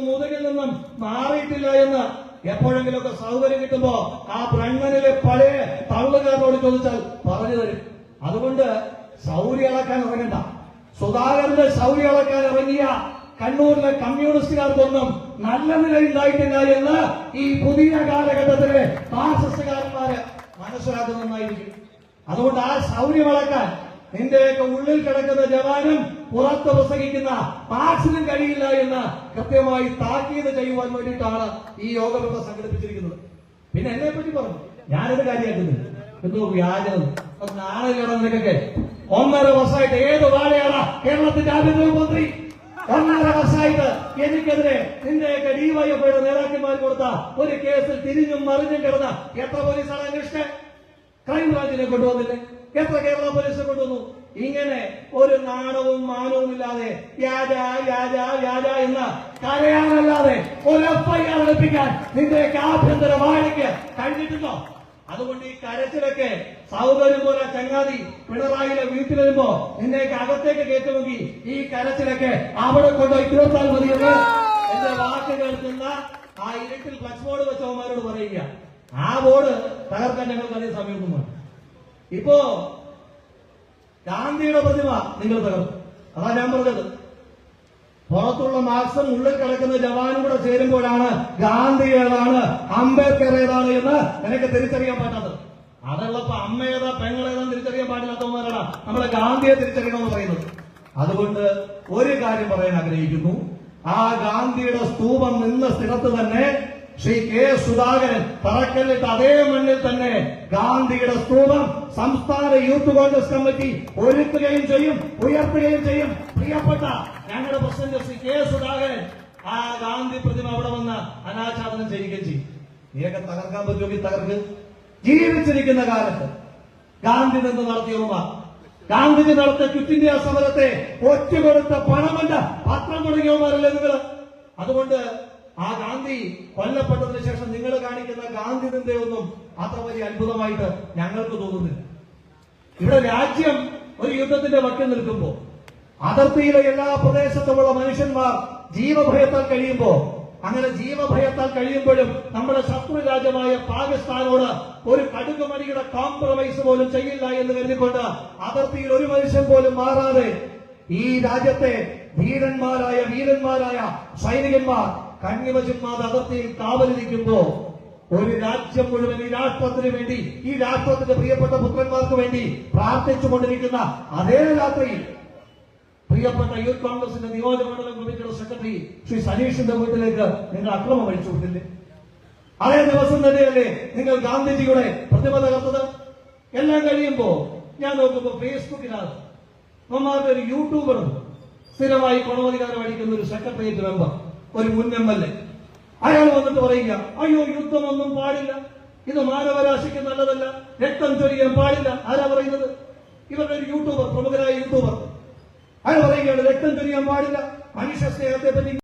മുതകിൽ നിന്നും മാറിയിട്ടില്ല എന്ന് എപ്പോഴെങ്കിലുമൊക്കെ സൗകര്യം കിട്ടുമ്പോ ആ ബ്രഹ്മനിലെ പഴയ തള്ളുകാരനോട് ചോദിച്ചാൽ പറഞ്ഞു തരും. അതുകൊണ്ട് ശൗര്യ അളക്കാൻ ഇറങ്ങണ്ട. സുധാകരന്റെ ശൗര്യ അളക്കാൻ ഇറങ്ങിയ കണ്ണൂരിലെ കമ്മ്യൂണിസ്റ്റുകാർക്കൊന്നും നല്ല നിലയുണ്ടായിട്ടില്ല എന്ന് ഈ പുതിയ കാലഘട്ടത്തിലെ ഫാസിസ്റ്റുകാരന്മാര് മനസ്സിലാക്കുന്നതായിരിക്കും. അതുകൊണ്ട് ആ ശൗര്യം അളക്കാൻ നിന്റെയൊക്കെ ഉള്ളിൽ കിടക്കുന്ന ജവാനും പുറത്ത് പ്രസംഗിക്കുന്ന പാക്സിനും കഴിയില്ല എന്ന് കൃത്യമായി താക്കീത് ചെയ്യുവാൻ വേണ്ടിയിട്ടാണ് ഈ യോഗം ഇവിടെ സംഘടിപ്പിച്ചിരിക്കുന്നത്. പിന്നെ എന്നെ പറ്റി പറഞ്ഞു, ഞാനൊരു കാര്യമാക്കുന്നില്ല. എന്തോ വ്യാജം നാളെയാണ് നിനക്കൊക്കെ. 1.5 വർഷമായിട്ട് ഏത് വാഴയാണ് കേരളത്തിന്റെ ആഭ്യന്തരമന്ത്രി? 1.5 വർഷമായിട്ട് എനിക്കെതിരെ നിന്റെയൊക്കെ ഡിവൈഎഫ്ഐയുടെ നേതാക്കന്മാർ കൊടുത്ത ഒരു കേസിൽ തിരിഞ്ഞും മറിഞ്ഞും കിടന്ന എത്ര പോലീസാണ് അന്വേഷിച്ചത്? ക്രൈംബ്രാഞ്ചിനെ കൊണ്ടുവന്നില്ലേ? എത്ര കേരള പോലീസിനെ കൊണ്ടുവന്നു? ഇങ്ങനെ ഒരു നാണവും മാനവും ഇല്ലാതെ വ്യാജ വ്യാജ വ്യാജ എന്ന് കരയാനല്ലാതെ ഒരു എഫ്ഐആർ എടുപ്പിക്കാൻ നിന്റെയൊക്കെ ആഭ്യന്തര വാഴയ്ക്ക് കഴിഞ്ഞിട്ടുണ്ടോ? അതുകൊണ്ട് ഈ കരച്ചിലൊക്കെ സൗകര്യം പോലെ ചങ്ങാതി പിണറായിലെ വീട്ടിൽ വരുമ്പോ നിന്നെയൊക്കെ അകത്തേക്ക് കയറ്റുമെങ്കിൽ ഈ കരച്ചിലൊക്കെ അവിടെ കൊണ്ടുപോയി തീർത്താൽ മതിയെന്ന് എന്റെ വാക്ക് കേൾക്കുന്ന ആ ഇരുട്ടിൽ ഫ്ലക്സ് ബോർഡ് വെച്ചവന്മാരോട് പറയുക. ആ ബോർഡ് തകർക്കാൻ ഞങ്ങൾക്ക് അതേ സമയമൊന്നും വേണം. ഇപ്പോ ഗാന്ധിയുടെ പ്രതിമ നിങ്ങൾ തകർത്തു. അതാ ഞാൻ പറഞ്ഞത്. പുറത്തുള്ള മാർക്സും ഉള്ളിൽ കിടക്കുന്ന ജവാനും കൂടെ ചേരുമ്പോഴാണ് ഗാന്ധി ഏതാണ് അംബേദ്കർ ഏതാണ് എന്ന് നിനക്ക് തിരിച്ചറിയാൻ പറ്റാത്തത്. അതുള്ളപ്പോ അമ്മ ഏതാ പെങ്ങളേതാന്ന് തിരിച്ചറിയാൻ പാടില്ലാത്തവന്മാരാണ് നമ്മളെ ഗാന്ധിയെ തിരിച്ചറിയണമെന്ന് പറയുന്നത്. അതുകൊണ്ട് ഒരു കാര്യം പറയാൻ ആഗ്രഹിക്കുന്നു. ആ ഗാന്ധിയുടെ സ്തൂപം നിന്ന സ്ഥലത്ത് തന്നെ ശ്രീ കെ സുധാകരൻ തറക്കല്ലിട്ട് അതേ മണ്ണിൽ തന്നെ ഗാന്ധിയുടെ സ്തൂപം സംസ്ഥാന യൂത്ത് കോൺഗ്രസ് കമ്മിറ്റി ഒരുക്കുകയും ചെയ്യും, ഉയർത്തുകയും ചെയ്യും. പ്രിയപ്പെട്ട ഞങ്ങളുടെ പ്രസിഡന്റ് ശ്രീ കെ സുധാകരൻ ആ ഗാന്ധി പ്രതിമ അവിടെ വന്ന് അനാച്ഛാദനം ചെയ്യുകയും ചെയ്യും. നീയൊക്കെ തകർക്കാൻ പറ്റുമെങ്കിൽ തകർക്ക്. ജീവിച്ചിരിക്കുന്ന കാലത്ത് ഗാന്ധി നിന്ന് നടത്തിയവന്മാർ, ഗാന്ധിജി നടത്തിയ ക്വിറ്റ് ഇന്ത്യ സമരത്തെ ഒറ്റുകൊടുത്ത പണമല്ല പത്രം തുടങ്ങിയവന്മാരല്ലേ നിങ്ങൾ? അതുകൊണ്ട് ആ ഗാന്ധി കൊല്ലപ്പെട്ടതിന് ശേഷം നിങ്ങൾ കാണിക്കുന്ന ഗാന്ധി നിന്ദയൊന്നും അത്ര വലിയ അത്ഭുതമായിട്ട് ഞങ്ങൾക്ക് തോന്നുന്നില്ല. ഇവിടെ രാജ്യം ഒരു യുദ്ധത്തിന്റെ വക്കിൽ നിൽക്കുമ്പോ അതിർത്തിയിലെ എല്ലാ പ്രദേശത്തുമുള്ള മനുഷ്യന്മാർ ജീവഭയത്താൽ കഴിയുമ്പോ, അങ്ങനെ ജീവഭയത്താൽ കഴിയുമ്പോഴും നമ്മുടെ ശത്രു രാജ്യമായ പാകിസ്ഥാനോട് ഒരു കടുകുമണിയുടെ കോംപ്രമൈസ് പോലും ചെയ്യില്ല എന്ന് കരുതിക്കൊണ്ട് അതിർത്തിയിൽ ഒരു മനുഷ്യൻ പോലും മാറാതെ ഈ രാജ്യത്തെ വീരന്മാരായ സൈനികന്മാർ കണ്ണിമചുമാതെ അതിർത്തിയിൽ കാവലിരിക്കുമ്പോ ഒരു രാജ്യം മുഴുവൻ ഈ രാഷ്ട്രത്തിന് വേണ്ടി, ഈ രാഷ്ട്രത്തിന്റെ പ്രിയപ്പെട്ട പുത്രന്മാർക്ക് വേണ്ടി പ്രാർത്ഥിച്ചുകൊണ്ടിരിക്കുന്ന അതേ രാത്രിയിൽ പ്രിയപ്പെട്ട യൂത്ത് കോൺഗ്രസിന്റെ നിയോജകമണ്ഡലം കമ്മിറ്റിയുടെ സെക്രട്ടറി ശ്രീ സനീഷിന്റെ വീട്ടിലേക്ക് നിങ്ങൾ അക്രമം അഴിച്ചു വിട്ടില്ലേ? അതേ ദിവസം തന്നെയല്ലേ നിങ്ങൾ ഗാന്ധിജിയുടെ പ്രതിമ തകർത്തത്? എല്ലാം കഴിയുമ്പോ ഞാൻ നോക്കുമ്പോ ഫേസ്ബുക്കിനകത്ത് നമ്മളുടെ ഒരു യൂട്യൂബറും സ്ഥിരമായി ഗുണവധികാരം അടിക്കുന്ന ഒരു സെക്രട്ടേറിയറ്റ് മെമ്പർ, ഒരു മുൻ MLA, അയാൾ വന്നിട്ട് പറയുക, അയ്യോ യുദ്ധമൊന്നും പാടില്ല, ഇത് മാനവരാശിക്ക് നല്ലതല്ല, രക്തം ചൊരിയാൻ പാടില്ല. ആരാ പറയുന്നത്? ഇവരുടെ ഒരു യൂട്യൂബർ, പ്രമുഖരായ യൂട്യൂബർ. അയാൾ പറയുകയാണ് രക്തം ചൊരിയാൻ പാടില്ല, മനുഷ്യ സ്നേഹത്തെ പറ്റി